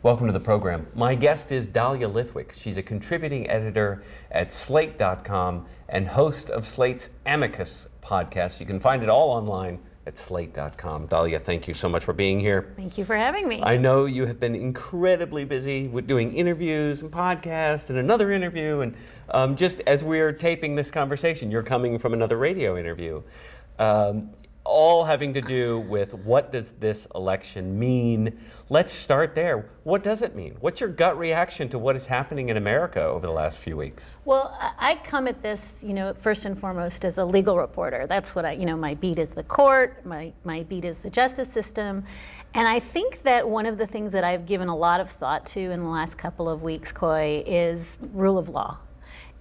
Welcome to the program. My guest is Dahlia Lithwick. She's a contributing editor at Slate.com and host of Slate's Amicus podcast. You can find it all online at Slate.com. Dahlia, thank you so much for being here. Thank you for having me. I know you have been incredibly busy with doing interviews and podcasts and another interview, and just as we're taping this conversation, you're coming from another radio interview. All having to do with what does this election mean? Let's start there. What does it mean? What's your gut reaction to what is happening in America over the last few weeks? Well, I come at this, first and foremost as a legal reporter. That's what my beat is the court, my beat is the justice system. And I think that one of the things that I've given a lot of thought to in the last couple of weeks, Coy, is rule of law.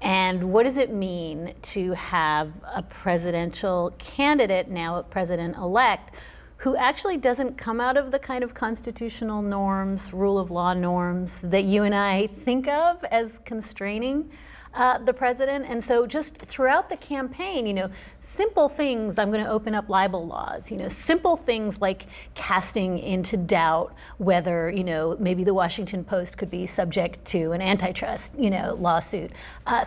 And what does it mean to have a presidential candidate, now a president-elect, who actually doesn't come out of the kind of constitutional norms, rule of law norms that you and I think of as constraining the president? And so just throughout the campaign, simple things, I'm going to open up libel laws, simple things like casting into doubt whether, maybe the Washington Post could be subject to an antitrust, lawsuit.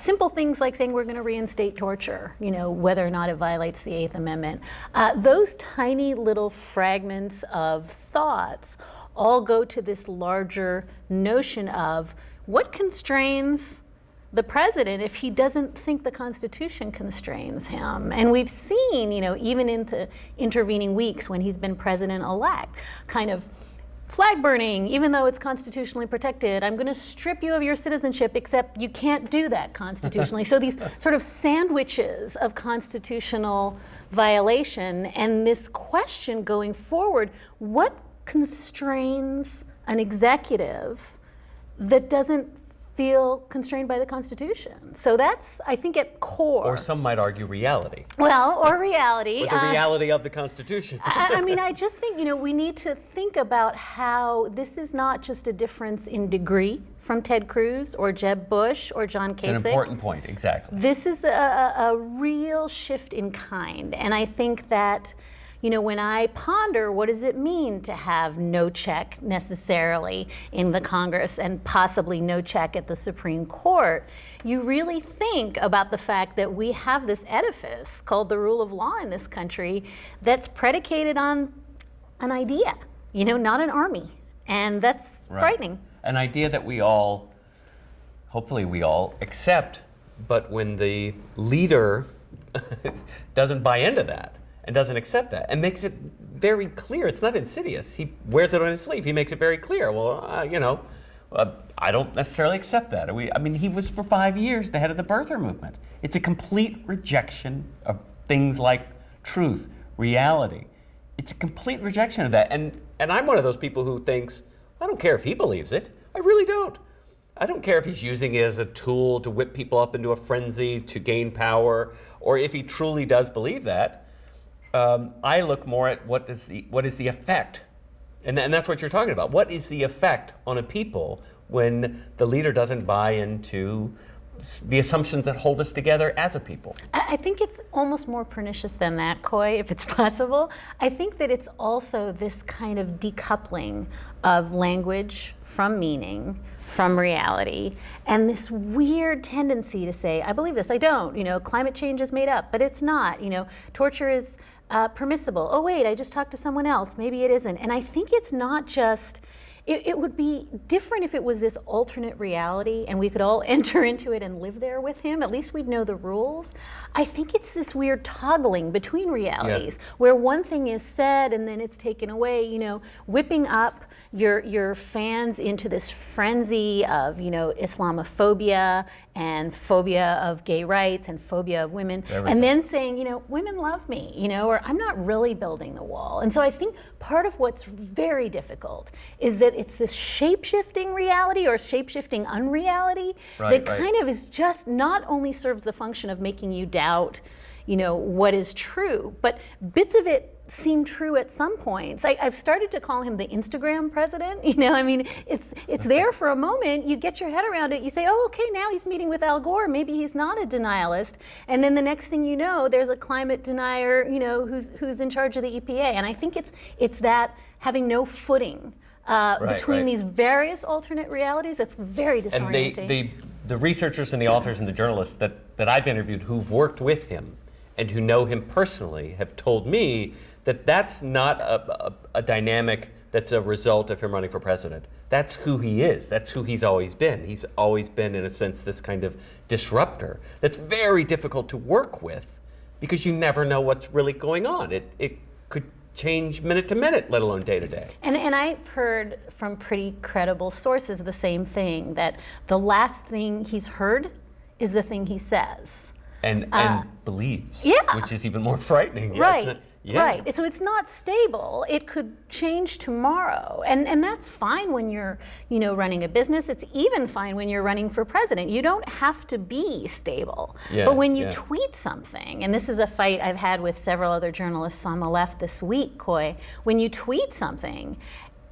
Simple things like saying we're going to reinstate torture, whether or not it violates the Eighth Amendment. Those tiny little fragments of thoughts all go to this larger notion of what constrains the president if he doesn't think the Constitution constrains him. And we've seen, even in the intervening weeks when he's been president-elect, kind of flag burning, even though it's constitutionally protected. I'm going to strip you of your citizenship, except you can't do that constitutionally. So these sort of sandwiches of constitutional violation, and this question going forward, what constrains an executive that doesn't feel constrained by the Constitution? So that's, I think, at core. Or some might argue reality. Well, or reality. Or the reality of the Constitution. I just think, we need to think about how this is not just a difference in degree from Ted Cruz or Jeb Bush or John Kasich. It's an important point, exactly. This is a real shift in kind. And I think that, when I ponder what does it mean to have no check necessarily in the Congress and possibly no check at the Supreme Court, you really think about the fact that we have this edifice called the rule of law in this country that's predicated on an idea, not an army. And that's frightening. An idea that hopefully we all accept, but when the leader doesn't buy into that, and doesn't accept that, and makes it very clear. It's not insidious. He wears it on his sleeve. He makes it very clear. Well, I don't necessarily accept that. He was for 5 years the head of the birther movement. It's a complete rejection of things like truth, reality. It's a complete rejection of that. And I'm one of those people who thinks, I don't care if he believes it. I really don't. I don't care if he's using it as a tool to whip people up into a frenzy to gain power, or if he truly does believe that. I look more at what is the effect, and that's what you're talking about. What is the effect on a people when the leader doesn't buy into the assumptions that hold us together as a people? I think it's almost more pernicious than that, Coy, if it's possible. I think that it's also this kind of decoupling of language from meaning, from reality, and this weird tendency to say, I believe this, I don't. Climate change is made up, but it's not. Torture is permissible. Oh wait, I just talked to someone else. Maybe it isn't. And I think it's not just, it would be different if it was this alternate reality and we could all enter into it and live there with him. At least we'd know the rules. I think it's this weird toggling between realities where one thing is said and then it's taken away, whipping up your fans into this frenzy of, Islamophobia and phobia of gay rights and phobia of women, and then saying, women love me, or I'm not really building the wall. And so I think part of what's very difficult is that it's this shape-shifting reality or shape-shifting unreality that kind of is just not only serves the function of making you doubt, what is true, but bits of it seem true at some points. I've started to call him the Instagram president. You know, I mean, it's there for a moment. You get your head around it. You say, oh, okay, now he's meeting with Al Gore. Maybe he's not a denialist. And then the next thing you know, there's a climate denier, you know, who's in charge of the EPA. And I think it's that having no footing between these various alternate realities. That's very disorienting. And the researchers and the authors and the journalists that I've interviewed who've worked with him and who know him personally have told me that that's not a dynamic that's a result of him running for president. That's who he is. That's who he's always been. He's always been, in a sense, this kind of disruptor that's very difficult to work with because you never know what's really going on. It could change minute to minute, let alone day to day. And I've heard from pretty credible sources the same thing, that the last thing he's heard is the thing he says. And believes, which is even more frightening. Right. Right. So it's not stable. It could change tomorrow. And that's fine when you're, you know, running a business. It's even fine when you're running for president. You don't have to be stable. But when you tweet something, and this is a fight I've had with several other journalists on the left this week, Coy, when you tweet something,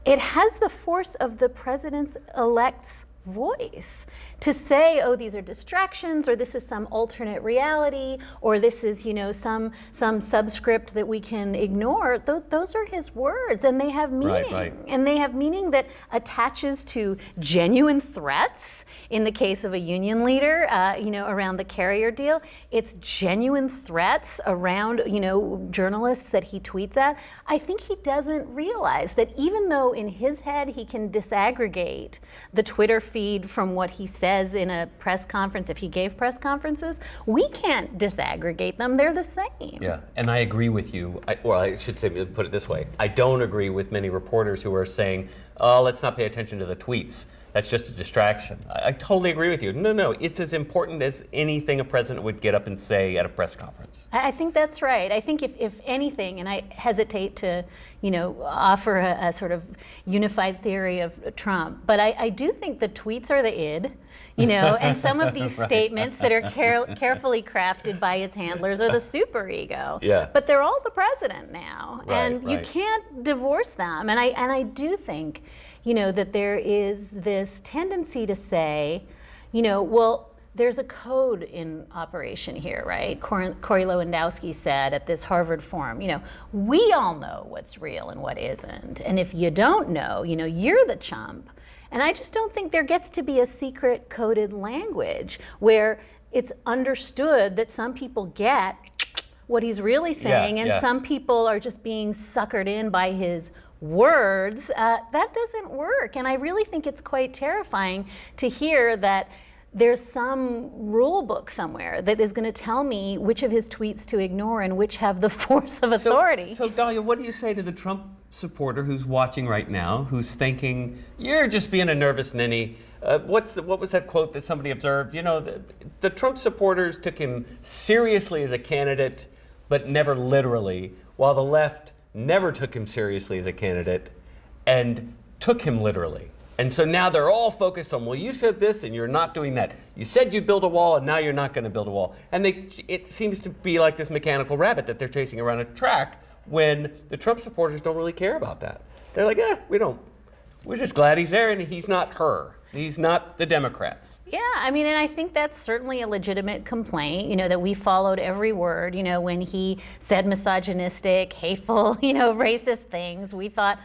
it has the force of the president-elect's voice to say, oh, these are distractions, or this is some alternate reality, or this is, you know, some subscript that we can ignore. Those are his words, and they have meaning. And they have meaning that attaches to genuine threats. In the case of a union leader, you know, around the carrier deal, it's genuine threats around, you know, journalists that he tweets at. I think he doesn't realize that even though in his head he can disaggregate the Twitter feed from what he says in a press conference, if he gave press conferences, we can't disaggregate them. They're the same. Yeah, and I agree with you. I should say, put it this way. I don't agree with many reporters who are saying, oh, let's not pay attention to the tweets. That's just a distraction. I totally agree with you. No, it's as important as anything a president would get up and say at a press conference. I think that's right. I think if anything, and I hesitate to, you know, offer a sort of unified theory of Trump, but I do think the tweets are the id, you know, and some of these statements that are carefully crafted by his handlers are the superego. But they're all the president now, and you can't divorce them. And I do think, you know, that there is this tendency to say, you know, well, there's a code in operation here, right? Coy Lewandowski said at this Harvard forum, you know, we all know what's real and what isn't. And if you don't know, you know, you're the chump. And I just don't think there gets to be a secret coded language where it's understood that some people get what he's really saying and some people are just being suckered in by his words. That doesn't work. And I really think it's quite terrifying to hear that there's some rule book somewhere that is going to tell me which of his tweets to ignore and which have the force of authority. So Dahlia, what do you say to the Trump supporter who's watching right now, who's thinking, you're just being a nervous ninny? What was that quote that somebody observed? You know, the Trump supporters took him seriously as a candidate, but never literally, while the left never took him seriously as a candidate and took him literally. And so now they're all focused on, well, you said this and you're not doing that. You said you'd build a wall and now you're not going to build a wall. And it seems to be like this mechanical rabbit that they're chasing around a track when the Trump supporters don't really care about that. They're like, we're just glad he's there and he's not her. He's not the Democrats. Yeah, I mean, and I think that's certainly a legitimate complaint, you know, that we followed every word, you know, when he said misogynistic, hateful, you know, racist things, we thought,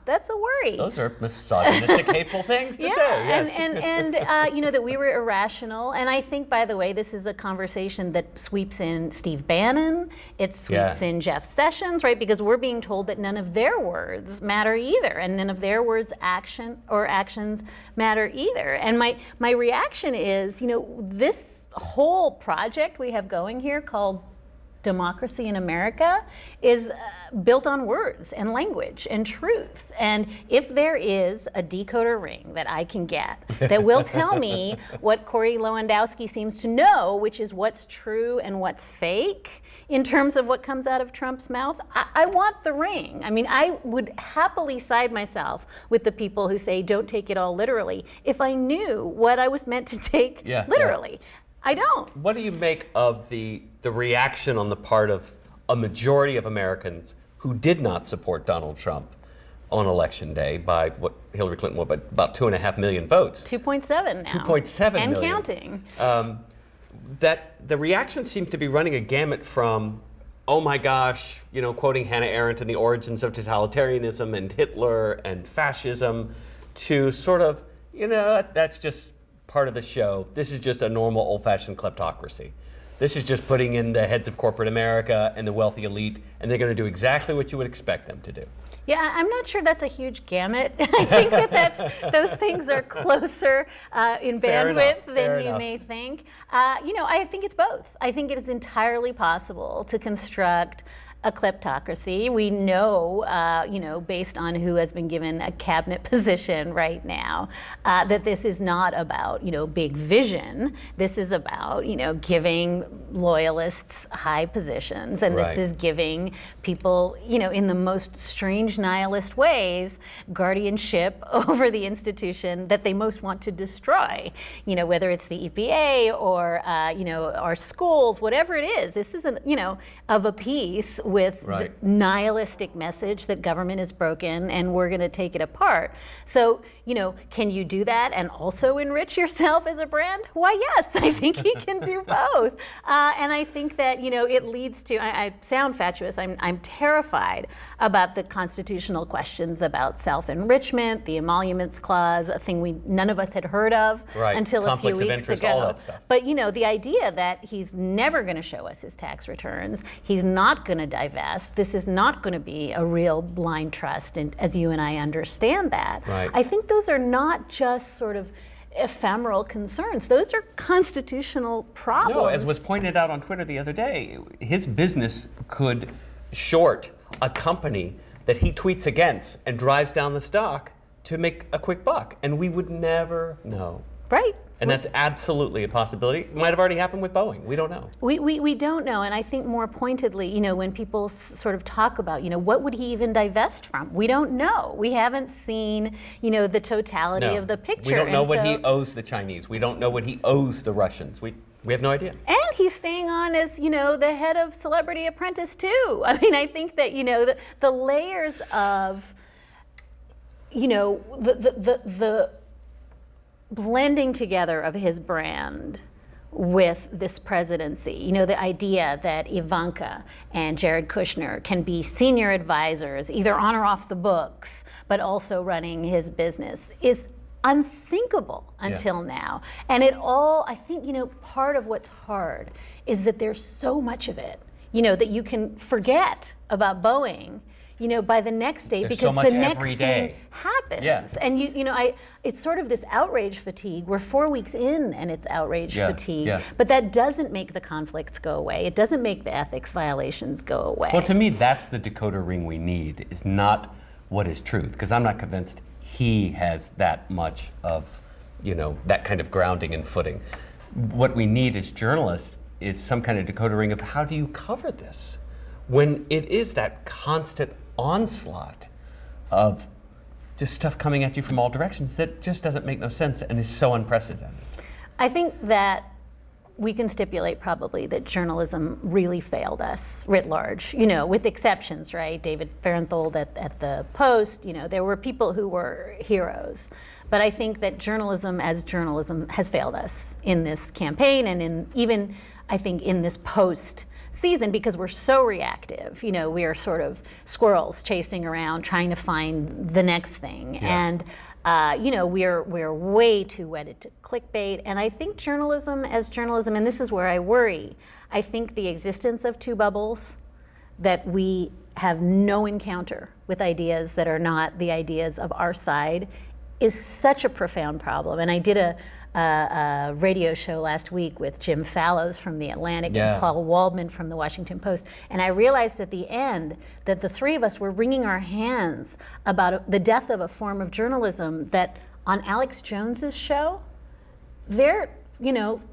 that's a worry. Those are misogynistic, hateful things to say. Yes. And you know, that we were irrational. And I think, by the way, this is a conversation that sweeps in Steve Bannon, it sweeps in Jeff Sessions, right? Because we're being told that none of their words matter either, and none of their words actions matter either. And my reaction is, you know, this whole project we have going here called Democracy in America is built on words and language and truth. And if there is a decoder ring that I can get that will tell me what Coy Lewandowski seems to know, which is what's true and what's fake in terms of what comes out of Trump's mouth, I want the ring. I mean, I would happily side myself with the people who say don't take it all literally if I knew what I was meant to take literally. I don't. What do you make of the reaction on the part of a majority of Americans who did not support Donald Trump on election day by what Hillary Clinton won, but about 2.5 million votes. 2.7 now. 2.7 and million. counting. That the reaction seems to be running a gamut from, oh my gosh, quoting Hannah Arendt and the origins of totalitarianism and Hitler and fascism, to sort of, that's just part of the show. This is just a normal old-fashioned kleptocracy. This is just putting in the heads of corporate America and the wealthy elite, and they're going to do exactly what you would expect them to do. Yeah, I'm not sure that's a huge gamut. I think that those things are closer in bandwidth than you may think. I think it's both. I think it is entirely possible to construct a kleptocracy. We know, based on who has been given a cabinet position right now, that this is not about, big vision. This is about, giving loyalists high positions, and right. This is giving people, in the most strange nihilist ways, guardianship over the institution that they most want to destroy. Whether it's the EPA or, our schools, whatever it is. This isn't, of a piece with right. the nihilistic message that government is broken and we're going to take it apart. So, can you do that and also enrich yourself as a brand? Why, yes, I think he can do both. And I think that, it leads to, I sound fatuous, I'm terrified about the constitutional questions about self-enrichment, the emoluments clause, a thing none of us had heard of right. until Conflicts a few of weeks interest, ago. all that stuff. But, the idea that he's never going to show us his tax returns, he's not going to divest, this is not going to be a real blind trust, and as you and I understand that. Right. I think those are not just sort of ephemeral concerns. Those are constitutional problems. No, as was pointed out on Twitter the other day, his business could short a company that he tweets against and drives down the stock to make a quick buck, and we would never know. Right. And that's absolutely a possibility. It might have already happened with Boeing. We don't know. We don't know, and I think more pointedly, when people sort of talk about, what would he even divest from? We don't know. We haven't seen, the totality of the picture. We don't know what he owes the Chinese. We don't know what he owes the Russians. We have no idea. And he's staying on as, the head of Celebrity Apprentice too. I mean, I think that, the layers of, the blending together of his brand with this presidency, the idea that Ivanka and Jared Kushner can be senior advisors, either on or off the books, but also running his business, is unthinkable until now. And it all, I think, part of what's hard is that there's so much of it, that you can forget about Boeing, by the next day, There's because so much the next every thing day. happens. Yeah. And it's sort of this outrage fatigue. We're 4 weeks in and it's outrage fatigue. Yeah. But that doesn't make the conflicts go away. It doesn't make the ethics violations go away. Well, to me, that's the Decoder Ring we need, is not what is truth, because I'm not convinced he has that much of, that kind of grounding and footing. What we need as journalists is some kind of Decoder Ring of how do you cover this when it is that constant onslaught of just stuff coming at you from all directions that just doesn't make no sense and is so unprecedented. I think that we can stipulate probably that journalism really failed us writ large, with exceptions, right? David Fahrenthold at the Post, there were people who were heroes. But I think that journalism as journalism has failed us in this campaign and even, I think, in this post season, because we're so reactive. We are sort of squirrels chasing around trying to find the next thing. Yeah. And we're way too wedded to clickbait. And I think journalism as journalism, and this is where I worry, I think the existence of two bubbles, that we have no encounter with ideas that are not the ideas of our side, is such a profound problem. And I did a radio show last week with Jim Fallows from The Atlantic and Paul Waldman from The Washington Post. And I realized at the end that the three of us were wringing our hands about the death of a form of journalism that on Alex Jones's show, they're,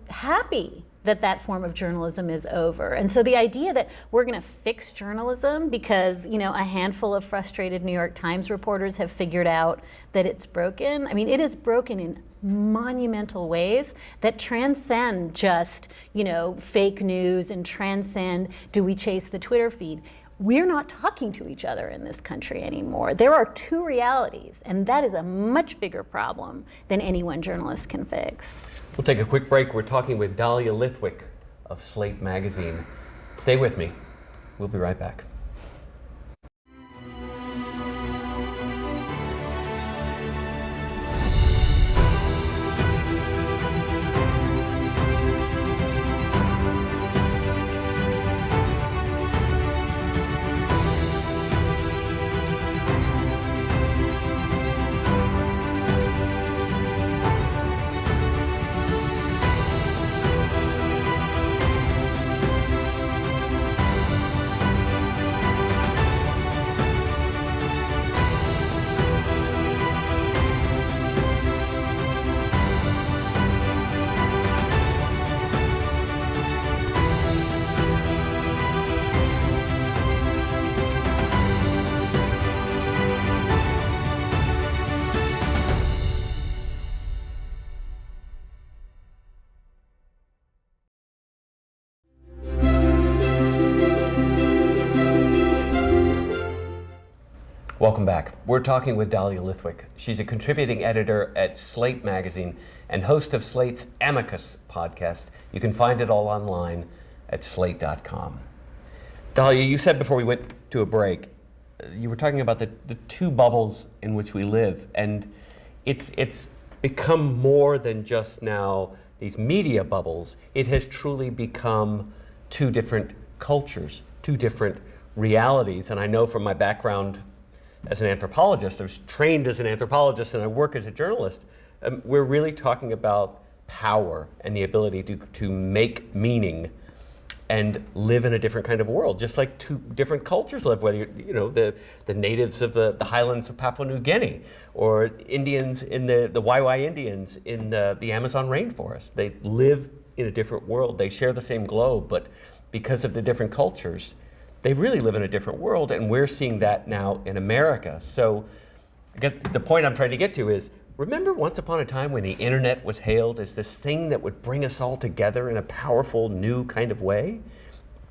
happy that that form of journalism is over. And so the idea that we're going to fix journalism because, a handful of frustrated New York Times reporters have figured out that it's broken. I mean, it is broken in monumental ways that transcend just, fake news and transcend, do we chase the Twitter feed? we're not talking to each other in this country anymore. There are two realities, and that is a much bigger problem than any one journalist can fix. We'll take a quick break. We're talking with Dahlia Lithwick of Slate magazine. Stay with me. We'll be right back. Welcome back. We're talking with Dahlia Lithwick. She's a contributing editor at Slate magazine and host of Slate's Amicus podcast. You can find it all online at slate.com. Dahlia, you said before we went to a break, you were talking about the two bubbles in which we live, and it's become more than just now these media bubbles. It has truly become two different cultures, two different realities. And I know from my background as an anthropologist, I was trained as an anthropologist and I work as a journalist, we're really talking about power and the ability to make meaning and live in a different kind of world, just like two different cultures live, whether the natives of the highlands of Papua New Guinea or Indians in the YY Indians in the Amazon rainforest. They live in a different world. They share the same globe, but because of the different cultures, they really live in a different world, and we're seeing that now in America. So I guess the point I'm trying to get to is, remember once upon a time when the internet was hailed as this thing that would bring us all together in a powerful, new kind of way?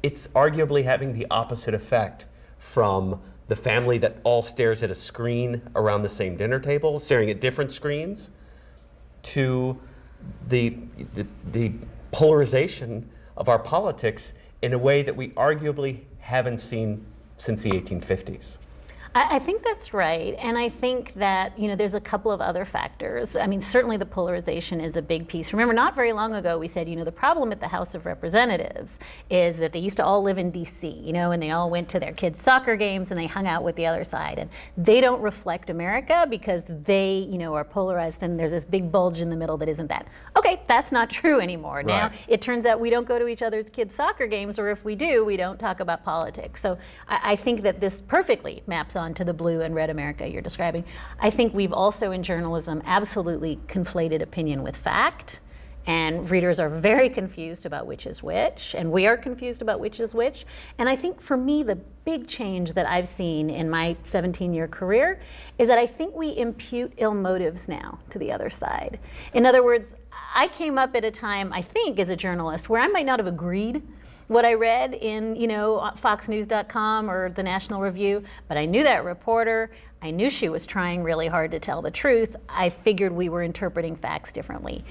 It's arguably having the opposite effect from the family that all stares at a screen around the same dinner table, staring at different screens, to the polarization of our politics in a way that we arguably haven't seen since the 1850s. I think that's right, and I think that there's a couple of other factors. I mean, certainly the polarization is a big piece. Remember, not very long ago, we said the problem at the House of Representatives is that they used to all live in D.C. And they all went to their kids' soccer games and they hung out with the other side, and they don't reflect America because they are polarized, and there's this big bulge in the middle that isn't that. Okay, that's not true anymore. Right. Now it turns out we don't go to each other's kids' soccer games, or if we do, we don't talk about politics. So I think that this perfectly maps on to the blue and red America you're describing. I think we've also in journalism absolutely conflated opinion with fact, and readers are very confused about which is which, and we are confused about which is which. And I think for me, the big change that I've seen in my 17-year career is that I think we impute ill motives now to the other side. In other words, I came up at a time, I think, as a journalist where I might not have agreed what I read in, foxnews.com or the National Review, but I knew that reporter. I knew she was trying really hard to tell the truth. I figured we were interpreting facts differently.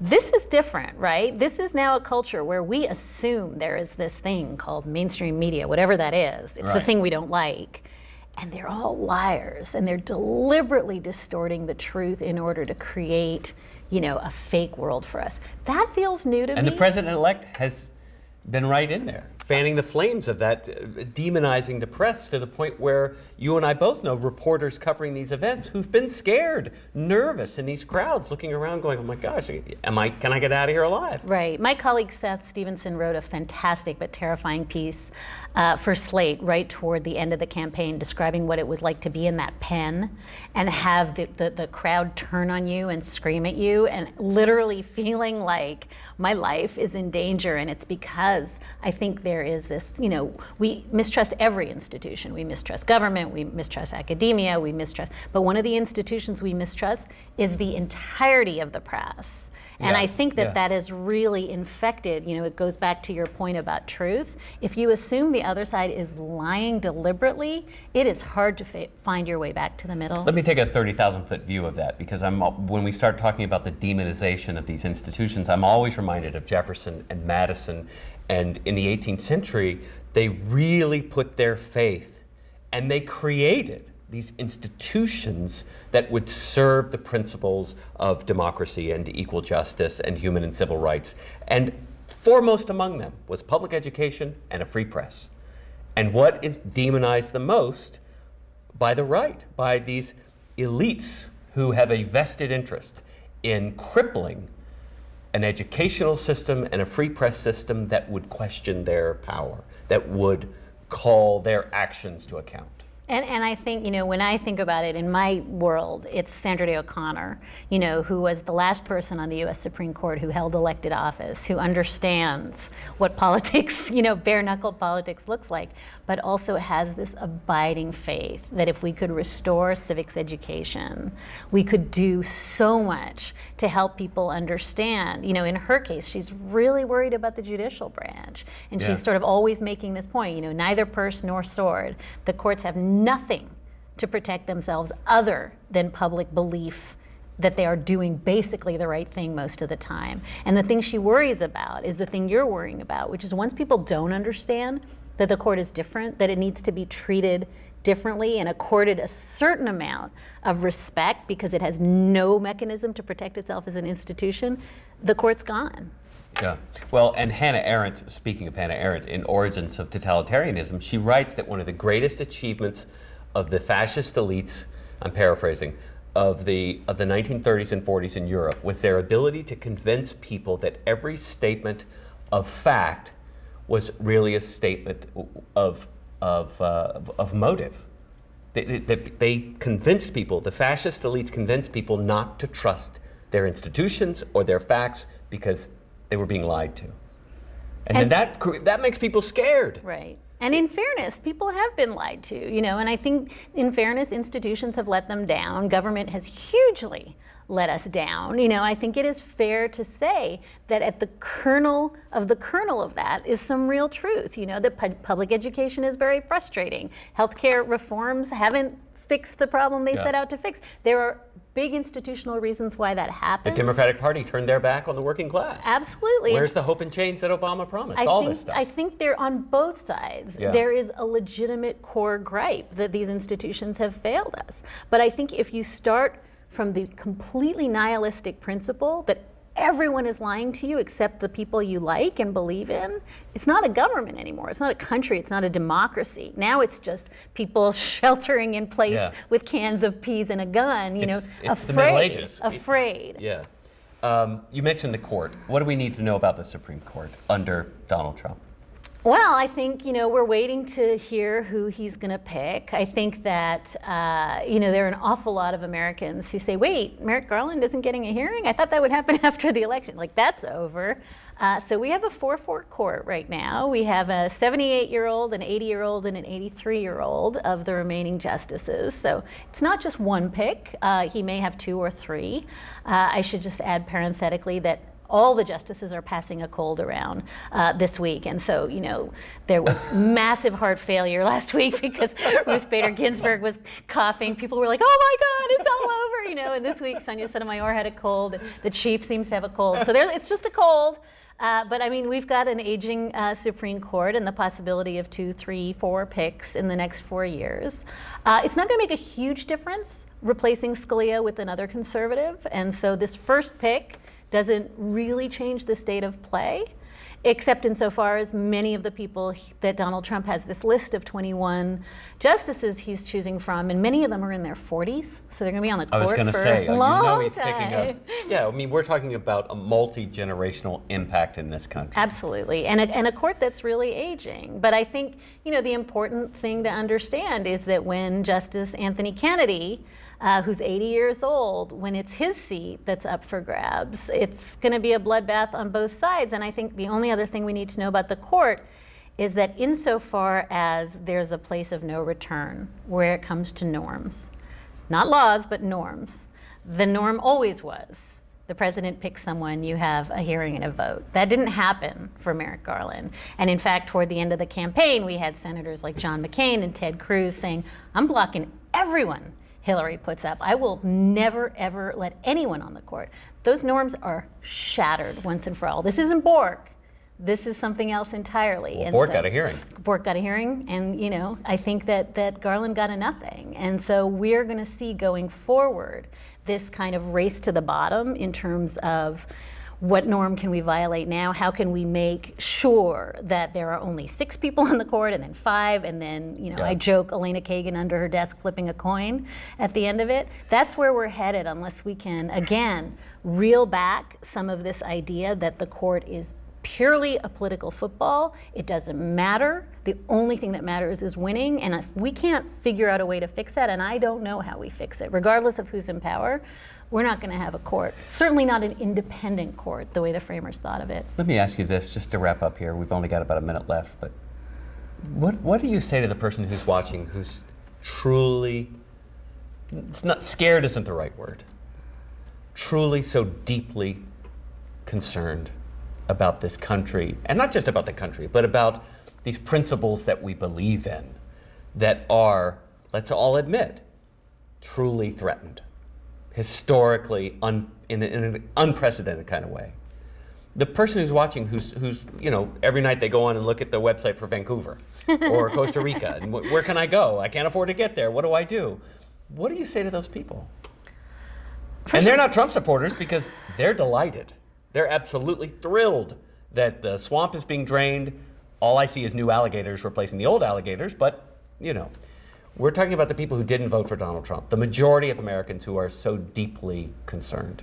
This is different, right? This is now a culture where we assume there is this thing called mainstream media, whatever that is. It's the thing we don't like. And they're all liars, and they're deliberately distorting the truth in order to create, a fake world for us. That feels new to me. And the president-elect has been right in there, fanning the flames of that, demonizing the press to the point where you and I both know reporters covering these events who've been scared, nervous in these crowds, looking around going, oh my gosh, can I get out of here alive? Right. My colleague Seth Stevenson wrote a fantastic but terrifying piece for Slate right toward the end of the campaign, describing what it was like to be in that pen and have the crowd turn on you and scream at you, and literally feeling like my life is in danger. And it's because I think there is this, we mistrust every institution. We mistrust government, we mistrust academia, we mistrust, but one of the institutions we mistrust is the entirety of the press. And Yeah, I think that yeah. that is really infected. It goes back to your point about truth. If you assume the other side is lying deliberately, it is hard to find your way back to the middle. Let me take a 30,000-foot view of that, because when we start talking about the demonization of these institutions, I'm always reminded of Jefferson and Madison. And in the 18th century, they really put their faith, and they created these institutions that would serve the principles of democracy and equal justice and human and civil rights. And foremost among them was public education and a free press. And what is demonized the most by the right, by these elites who have a vested interest in crippling an educational system and a free press system that would question their power, that would call their actions to account. And I think, when I think about it in my world, it's Sandra Day O'Connor, who was the last person on the U.S. Supreme Court who held elected office, who understands what politics, bare-knuckle politics looks like, but also has this abiding faith that if we could restore civics education, we could do so much to help people understand. In her case, she's really worried about the judicial branch. And she's sort of always making this point, neither purse nor sword. The courts have nothing to protect themselves other than public belief that they are doing basically the right thing most of the time. And the thing she worries about is the thing you're worrying about, which is once people don't understand that the court is different, that it needs to be treated differently and accorded a certain amount of respect because it has no mechanism to protect itself as an institution, the court's gone. Yeah. Well, and Hannah Arendt, speaking of Hannah Arendt, in Origins of Totalitarianism, she writes that one of the greatest achievements of the fascist elites, I'm paraphrasing, of the 1930s and 40s in Europe was their ability to convince people that every statement of fact was really a statement of motive. They convinced people, the fascist elites convinced people not to trust their institutions or their facts because they were being lied to. And then that makes people scared. Right. And in fairness, people have been lied to, and I think in fairness, institutions have let them down. Government has hugely let us down. I think it is fair to say that at the kernel of that is some real truth. That public education is very frustrating. Healthcare reforms haven't fixed the problem they set out to fix. There are big institutional reasons why that happens. The Democratic Party turned their back on the working class. Absolutely. Where's the hope and change that Obama promised? This stuff. I think they're on both sides. Yeah. There is a legitimate core gripe that these institutions have failed us. But I think if you start from the completely nihilistic principle that everyone is lying to you except the people you like and believe in, it's not a government anymore. It's not a country. It's not a democracy. Now it's just people sheltering in place with cans of peas and a gun, it's afraid. The Middle Ages. Afraid. Yeah. You mentioned the court. What do we need to know about the Supreme Court under Donald Trump? Well, I think, we're waiting to hear who he's going to pick. I think that, there are an awful lot of Americans who say, wait, Merrick Garland isn't getting a hearing? I thought that would happen after the election. That's over. So we have a 4-4 court right now. We have a 78-year-old, an 80-year-old, and an 83-year-old of the remaining justices. So it's not just one pick. He may have 2 or 3. I should just add parenthetically that all the justices are passing a cold around this week. And so, there was massive heart failure last week because Ruth Bader Ginsburg was coughing. People were like, oh my God, it's all over, And this week, Sonia Sotomayor had a cold. The chief seems to have a cold. So it's just a cold. But we've got an aging Supreme Court and the possibility of 2, 3, 4 picks in the next 4 years. It's not going to make a huge difference replacing Scalia with another conservative. And so this first pick doesn't really change the state of play, except insofar as many of the people that Donald Trump has this list of 21 justices he's choosing from, and many of them are in their 40s, so they're going to be on the court for a long he's picking up. Yeah, we're talking about a multi-generational impact in this country. Absolutely, and a court that's really aging. But I think, the important thing to understand is that when Justice Anthony Kennedy, who's 80 years old, when it's his seat that's up for grabs, it's going to be a bloodbath on both sides. And I think the only other thing we need to know about the court is that insofar as there's a place of no return where it comes to norms, not laws, but norms, the norm always was The president picks someone, you have a hearing and a vote. That didn't happen for Merrick Garland. And in fact, toward the end of the campaign, we had senators like John McCain and Ted Cruz saying, I'm blocking everyone Hillary puts up. I will never, ever let anyone on the court. Those norms are shattered once and for all. This isn't Bork. This is something else entirely. Well, Bork got a hearing. Bork got a hearing, and I think that Garland got a nothing. And so we're going to see going forward this kind of race to the bottom in terms of what norm can we violate now? How can we make sure that there are only 6 people on the court and then 5, and then, I joke Elena Kagan under her desk flipping a coin at the end of it. That's where we're headed unless we can, again, reel back some of this idea that the court is purely a political football. It doesn't matter. The only thing that matters is winning. And if we can't figure out a way to fix that, and I don't know how we fix it, regardless of who's in power, we're not going to have a court. Certainly not an independent court, the way the framers thought of it. Let me ask you this, just to wrap up here. We've only got about a minute left, but what do you say to the person who's watching, who's truly, it's not, scared isn't the right word, truly so deeply concerned about this country, and not just about the country, but about these principles that we believe in that are, let's all admit, truly threatened, historically, in an unprecedented kind of way. The person who's watching, who's every night they go on and look at the website for Vancouver or Costa Rica, and where can I go? I can't afford to get there. What do I do? What do you say to those people? And they're not Trump supporters because they're delighted. They're absolutely thrilled that the swamp is being drained. All I see is new alligators replacing the old alligators, but, we're talking about the people who didn't vote for Donald Trump, the majority of Americans who are so deeply concerned.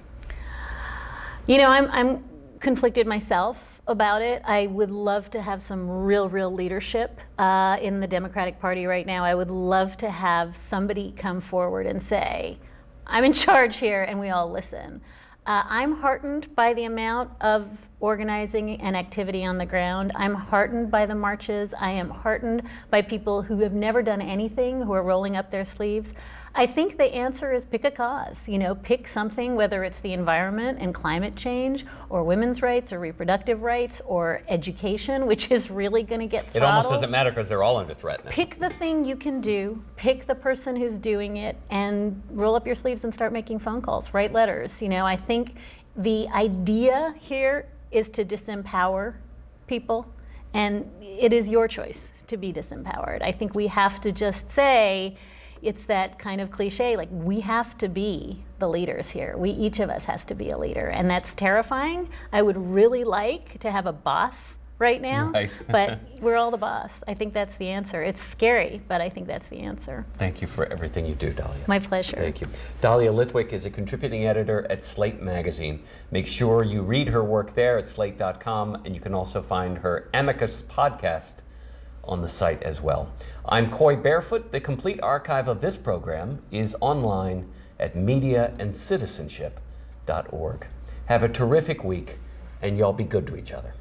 I'm conflicted myself about it. I would love to have some real leadership in the Democratic Party right now. I would love to have somebody come forward and say, I'm in charge here, and we all listen. I'm heartened by the amount of organizing and activity on the ground. I'm heartened by the marches. I am heartened by people who have never done anything, who are rolling up their sleeves. I think the answer is pick a cause. Pick something, whether it's the environment and climate change, or women's rights, or reproductive rights, or education, which is really going to get throttled. It almost doesn't matter because they're all under threat now. Pick the thing you can do, pick the person who's doing it, and roll up your sleeves and start making phone calls, write letters. I think the idea here is to disempower people, and it is your choice to be disempowered. I think we have to just say, it's that kind of cliche, like we have to be the leaders here. Each of us has to be a leader, and that's terrifying. I would really like to have a boss right now, right. But we're all the boss. I think that's the answer. It's scary, but I think that's the answer. Thank you for everything you do, Dahlia. My pleasure. Thank you. Dahlia Lithwick is a contributing editor at Slate magazine. Make sure you read her work there at slate.com, and you can also find her Amicus podcast on the site as well. I'm Coy Barefoot. The complete archive of this program is online at mediaandcitizenship.org. Have a terrific week, and y'all be good to each other.